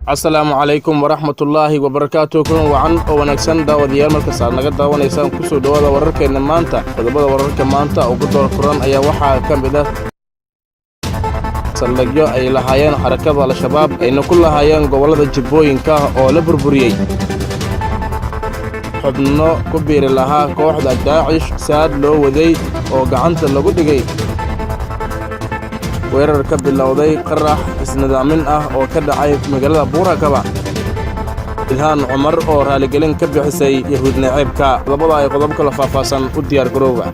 Asalaamu calaykum waraxmatullaahi wabarakaatuh. Kulan wacan oo wanaagsan daawadayaal markaas aad naga daawanaysaan ku soo dhawaada wararkeena maanta. Qodobada wararka maanta ugu door furan ayaa waxaa ka mid ah saldhigyo ay lahaayeen xarakada Al-Shabaab ayna ku lahaayeen gobolada Jubbooyinka oo la burburiyay. xubno ku biiri lahaa kooxda Daacish saad loo waday oo gacanta lagu dhigay. weerar ka bilowday qarax isnidaamin ah oo ka dhacay magaalada Buurakaba. Ilhaan Cumar oo raaligelin ka bixisay Yahuud naceebka. Labada ay qodob kala faahfaahsan u diyaar garooba.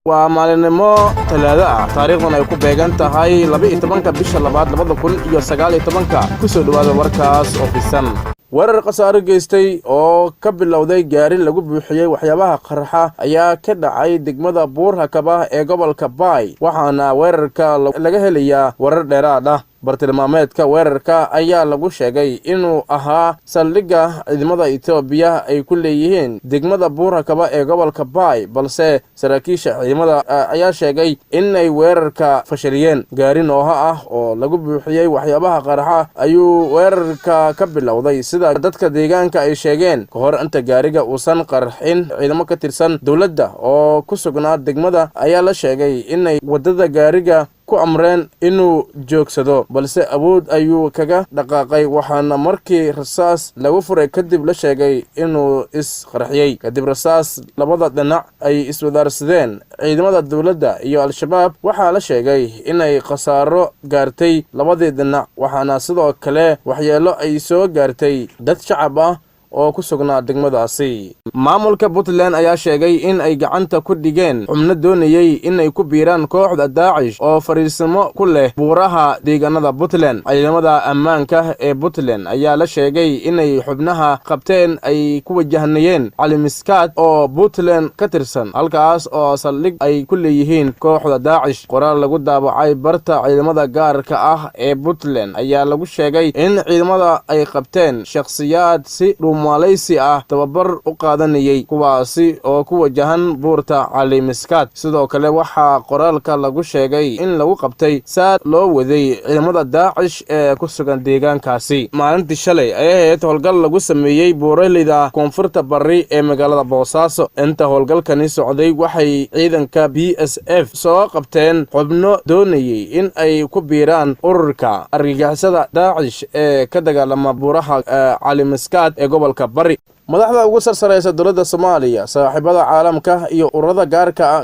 waa maalinimo Talaado ah taariikhdan ay ku beegan tahay 12 bisha 2 2019 ku soo dhawaada warkaas oo fisan. weerar qasaare geystay oo ka bilowday gaari lagu buuxiyay waxyaabaha qarxa ayaa ka dhacay degmada Buurakaba ee gobolka Baay, waxaana weerarka laga helayaa warar dheeraad ah. bartilmaameedka weerarka ayaa lagu sheegay inuu ahaa saldhigga ciidamada Itoobiya ay ku leeyihiin degmada Buurakaba ee gobolka Baay, balse saraakiisha ciidamada ayaa sheegay in ay weerarka fashiliyeen. gaari nooha ah oo lagu buuxiyay waxyaabaha qarxa ayuu weerarka ka bilowday sida dadka deegaanka ay sheegeen. ka hor inta gaariga uusan qarxin, ciidamo ka tirsan dowladda oo ku sugnaa degmada ayaa la sheegay inay wadada gaariga ku amreen inuu joogsado, balse awood ayuu kaga dhaqaaqay, waxaana markii rasaas lagu furay kadib la sheegay inuu isqarxiyay. kadib rasaas labada dhinac ay iswadaarsadeen ciidamada dowladda iyo Al-Shabaab, waxaa la sheegay inay khasaaro gaartay labadii dhinac, waxaana sidoo kale waxyeelo ay soo gaartay dad shacab ah oo ku sugnaa degmadaasi. maamulka Puntland ayaa sheegay in ay gacanta ku dhigeen xubno doonayay in ay ku biiraan kooxda Daacish oo fariisimo ku leh buuraha deegaanada Puntland. ciidamada ammaanka ee Puntland ayaa la sheegay inay xubnaha qabteen ay ku wajahnayeen Cali-Miskaad oo Puntland ka tirsan, halkaas oo saldhig ay ku leeyihiin kooxda Daacish. qoraal lagu daabacay barta ciidamada gaarka ah ee Puntland ayaa lagu sheegay in ciidamada ay qabteen shakhsiyaad si Malaysi ah tababar u qaadanayay, kuwaasi oo ku wajahan buurta Cali-Miskaad. sidoo kale waxaa qoraalka lagu sheegay in lagu qabtay saad loo waday ciidamada Daacish ee ku sugan deegaankaasi. maalintii shalay ayay ahayd howlgal lagu sameeyey buuraleyda koonfurta bari ee magaalada Boosaaso. inta howlgalkani socday waxay ciidanka BSF soo qabteen xubno doonayay in ay ku biiraan ururka argagixisada Daacish ee ka dagaalama buuraha Cali-Miskaad ee gobolka Bari. madaxda ugu sarsareysa dowladda Soomaaliya, saaxiibada caalamka iyo ururada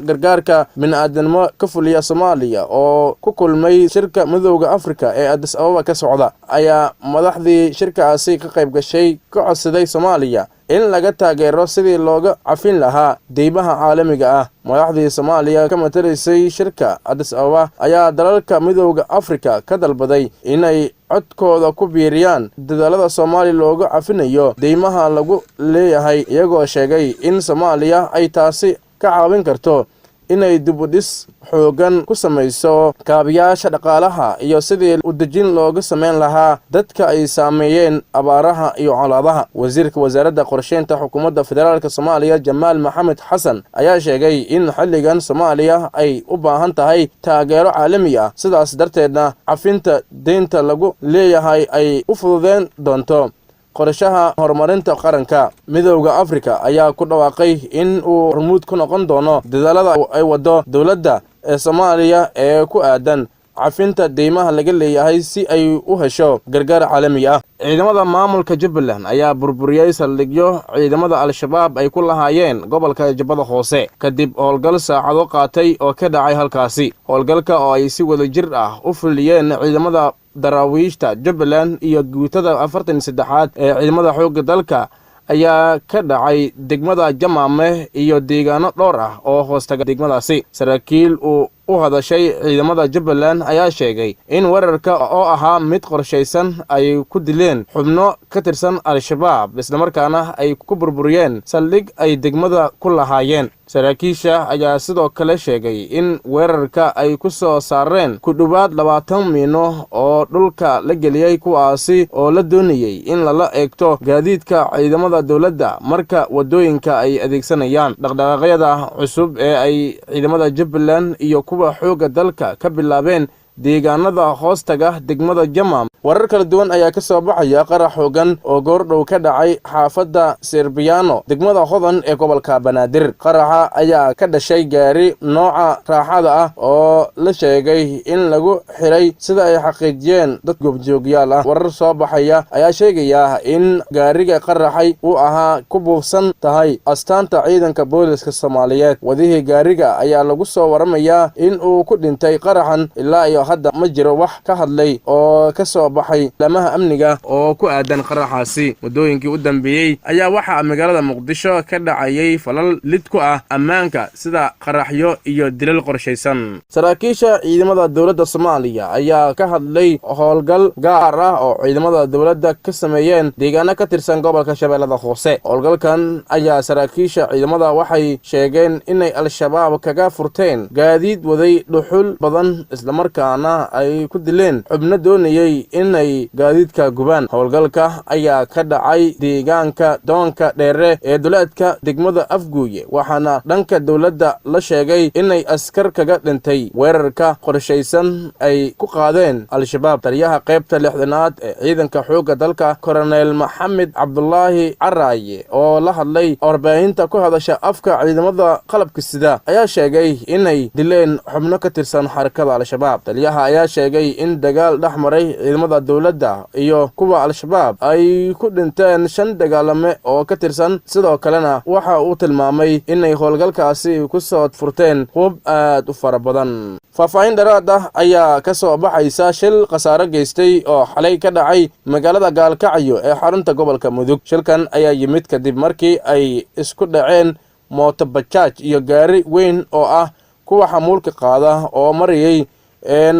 gargaarka bini'aadanimo ka fuliya Soomaaliya oo ku kulmay shirka Midowga Afrika ee Addis Ababa ka socda, ayaa madaxdii shirkaasi ka qayb gashay ka codsaday Soomaaliya in laga taageero sidii looga cafin lahaa deymaha caalamiga ah. madaxdii Soomaaliya ka matalaysay shirka Addis Ababa ayaa dalalka Midowga Afrika ka dalbaday inay codkooda ku biiriyaan dadaalada Soomaaliya looga cafinayo deymaha lagu leeyahay, iyagoo sheegay in Soomaaliya ay taasi ka caawin karto inay dib u dhis xoogan ku samayso kaabayaasha dhaqaalaha iyo sidii u dejin looga sameyn lahaa dadka ay saameeyeen abaaraha iyo colaadaha. wasiirka wasaaradda qorsheynta xukuumadda federaalka Soomaaliya Jamaal Maxamed Xasan ayaa sheegay in xilligan Soomaaliya ay u baahan tahay taageero caalami ah, sidaas darteedna cafinta deynta lagu leeyahay ay u fududeen doonto qorshaha horumarinta qaranka. Midowga Afrika ayaa ku dhawaaqay in uu hormuud ku noqon doono dadaalada ay wado dowladda ee Soomaaliya ee ku aadan cafinta deymaha laga leeyahay si ay u hesho gargaar caalami ah. ciidamada maamulka Jubbaland ayaa burburiyay saldhigyo ciidamada Al-Shabaab ay ku lahaayeen gobolka Jubbada Hoose kadib howlgal saacado qaatay oo ka dhacay halkaasi. howlgalka oo ay si wadajir ah u fuliyeen ciidamada daraawiishta Jubbaland iyo guutada 43aad ee ciidamada xoogga dalka ayaa ka dhacay degmada Jamaame iyo deegaano dhowr ah oo hoostaga degmadaasi. saraakiil uu u hadashay ciidamada Jubbaland ayaa sheegay in weerarka oo ahaa mid qorshaysan ay ku dileen xubno ka tirsan Al-Shabaab isla markaana ay ku burburiyeen saldhig ay degmada ku lahaayeen. saraakiisha ayaa sidoo kale sheegay in weerarka ay ku soo saareen ku dhawaad 20 miino oo dhulka la geliyay kuwaasi oo la doonayay in lala eegto gaadiidka ciidamada dawladda marka wadooyinka ay adeegsanayaan. dhaqdhaqaaqyada cusub ee ay ciidamada Jubbaland iyo kuwa xooga dalka ka bilaabeen deegaanada hoostaga degmada Jamam. warar kala duwan ayaa ka soo baxaya qarax xoogan oo goordhow ka dhacay xaafadda Serbiano degmada Hodan ee gobolka Banaadir. qaraxa ayaa ka dhashay gaari nooca raaxada ah oo la sheegay in lagu xiray sida ay xaqiijiyeen dad goobjoogyaal ah. warar soo baxaya ayaa sheegaya in gaariga qaraxay uu ahaa ku buufsan tahay astaanta ciidanka booliska Soomaaliyeed. wadihii gaariga ayaa lagu soo waramayaa in uu ku dhintay qaraxan. ilaa iyo hadda ma jiro wax ka hadlay oo ka soo baxay lamaha amniga oo ku aadan qaraxaasi. wadooyinkii u dambeeyay ayaa waxa magaalada Muqdisho ka dhacayay falal lid ku ah ammaanka sida qaraxyo iyo dilal qorshaysan. saraakiisha ciidamada dawladda Soomaaliya ayaa ka hadlay howlgal gaar ah oo ciidamada dawladda ka sameeyeen deegaano ka tirsan gobolka Shabeellada Hoose. howlgalkan ayaa saraakiisha ciidamada waxay sheegeen inay Al-Shabaab kaga furteen gaadiid waday dhuxul badan isla markaana ay ku dileen xubno doonayay inay gaadiidka gubaan. howlgalka ayaa ka dhacay deegaanka Doonka Dheere ee duleedka degmada Afguuye waxaana dhanka dawladda la sheegay inay askar kaga dhintay weerarka qorshaysan ay ku qaadeen Al-Shabaab. taliyaha qaybta 6aad ee ciidanka xooga dalka Colonel Maxamed Cabdullaahi Caraaye oo la hadlay warbaahinta ku hadasha afka ciidamada qalabka sida ayaa sheegay inay dileen xubno ka tirsan xarakada Al-Shabaab. taliyaha ayaa sheegay in dagaal dhexmaray ciidamada dawladda iyo kuwa Al-Shabaab ay ku dhinteen 5 dagaalame oo ka tirsan. sidoo kalena waxa uu tilmaamay inay howlgalkaasi ku soo furteen hub aad u fara badan. faahfaahin dheeraad ah ayaa ka soo baxaysa shil khasaare geystay oo xalay ka dhacay magaalada Gaalkacyo ee xarunta gobolka Mudug. shilkan ayaa yimid kadib markii ay isku dhaceen mooto bajaaj iyo gaari weyn oo ah kuwa xamuulka qaada oo marayay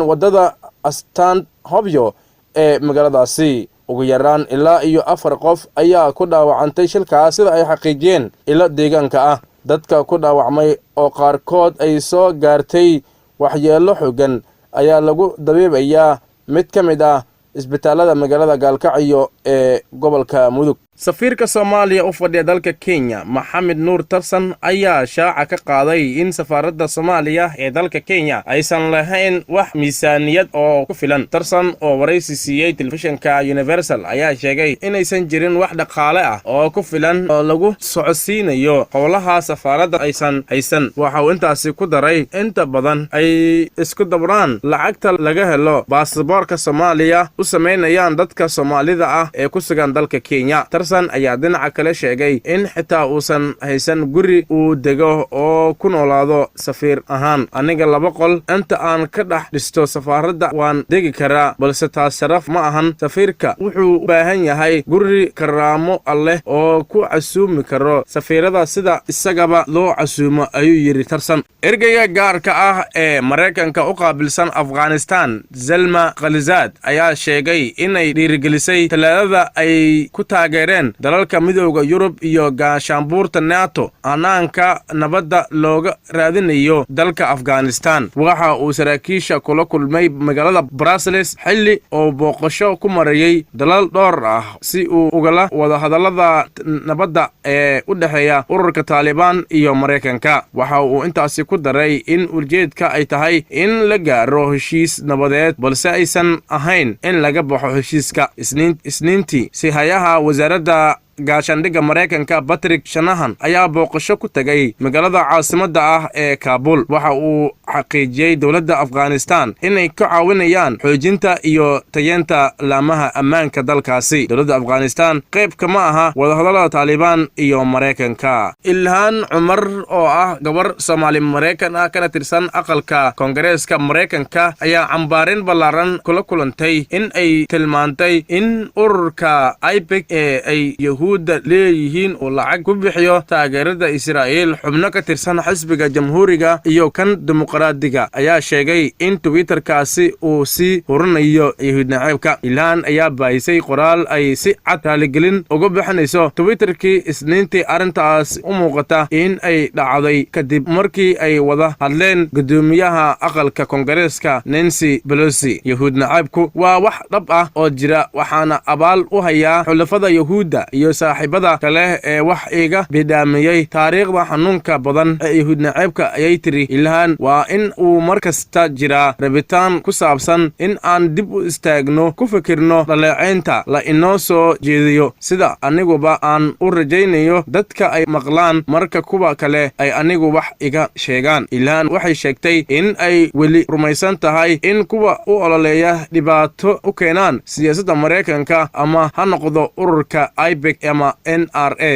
wadada Astaan Hobyo ee magaaladaasi. ugu yaraan ilaa iyo 4 qof ayaa ku dhaawacantay shilkaas sida ay xaqiijiyeen ilo deegaanka ah. dadka ku dhaawacmay oo qaarkood ay soo gaartay waxyeello xooggan ayaa lagu dabiibayaa mid ka mid ah isbitaalada magaalada Gaalkacyo ee gobolka Mudug. safiirka Soomaaliya u fadhiya dalka Kenya Maxamed Nuur Tarsan ayaa shaaca ka qaaday in safaaradda Soomaaliya ee dalka Kenya aysan lahayn wax miisaaniyad oo ku filan. Tarsan oo waraysi siiyay telefishinka Universal ayaa sheegay inaysan jirin wax dhaqaale ah oo ku filan oo lagu socodsiinayo howlaha safaaradda aysan haysan. waxa uu intaasi ku daray inta badan ay isku dabraan lacagta laga helo baasaboorka Soomaaliya u sameynayaan dadka Soomaalida ah ee ku sugan dalka Kenya. ayaa dhinaca kale sheegay in xitaa uusan haysan guri uu dego oo ku noolaado safiir ahaan. aniga 2 qol inta aan ka dhex dhisto safaaradda waan degi karaa, balse taas sharaf ma ahan. safiirka wuxuu u baahan yahay guri karaamo alleh oo ku casuumi karo safiirada sida isagaba loo casuumo, ayuu yiri Tarsan. ergeyga gaarka ah ee Mareykanka u qaabilsan Afghanistan Zalma Khalizad ayaa sheegay inay dhiirigelisay talaadada ay ku taageereen dalalka midowga Yurub iyo gaashaanbuurta NATO anaanka nabadda looga raadinayo dalka Afghanistan. waxa uu saraakiisha kula kulmay magaalada Brussels xilli oo booqasho ku marayay dalal dhowr ah si uu ugala wada hadalada nabadda ee u dhaxeeya ururka Taliban iyo Mareykanka. waxa uu intaasi ku daray in ujeedka ay tahay in la gaaro heshiis nabadeed balse aysan ahayn in laga baxo heshiiska. isniintii si hayaha wasaaradda gaashaandhigga Mareykanka Patrick Shanahan ayaa booqasho ku tagay magaalada caasimadda ah ee Kabul. waxa uu xaqiijiyay dawladda Afghanistan inay ka caawinayaan xoojinta iyo tayeenta laamaha ammaanka dalkaasi. dawladda Afghanistan qayb kama aha wadahadalada Taliban iyo Mareykanka. Ilhaan Cumar oo ah gabar Soomaali Mareykan ah kana tirsan aqalka Koongareeska Mareykanka ayaa cambaarin ballaaran kula kulantay in ay tilmaantay in ururka IPEC ee ay yahuudda leeyihiin oo lacag ku bixiyo taageerada Israa'iil. xubno ka tirsan xisbiga jamhuuriga iyo kan dimuqraadiga ayaa sheegay in Twitterkaasi uu sii hurinayo yahuud naceebka. Ilaan ayaa baahisay qoraal ay si cad raaligelin uga bixinayso Twitterkii Isniintii. arrintaas u muuqata in ay dhacday kadib markii ay wada hadleen gudoomiyaha aqalka Koongareeska Nancy Pelosi. yahuud naceebku waa wax dhab ah oo jira, waxaana abaal u hayaa xulafada yahuudda iyo saaxiibada kale ee wax iga bidhaamiyey taariikhda xanuunka badan ee yahuud naceebka ayay tiri Ilaan. waa in uu mar kasta jiraa rabitaan ku saabsan in aan dib u istaagno, ku fikirno dhaleecaynta la inoo soo jeediyo, sida aniguba aan u rajaynayo dadka ay maqlaan marka kuwa kale ay anigu wax iga sheegaan. Ilaan waxay sheegtay in ay weli rumaysan tahay in kuwa u ololeeya dhibaato u keenaan siyaasadda Mareykanka ama ha noqdo ururka IPEC ama NRA.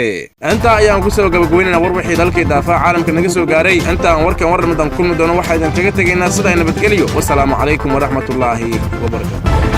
intaa ayaan ku soo gabagabeynaa warbixii dalkii daafaca caalamka naga soo gaaray. intaan warkan warramadan kulmi doono waxaa idin kaga tegaynaa sida nabadgelyo. wassalaamu calaykum waraxmatullaahi wabarakaatuh.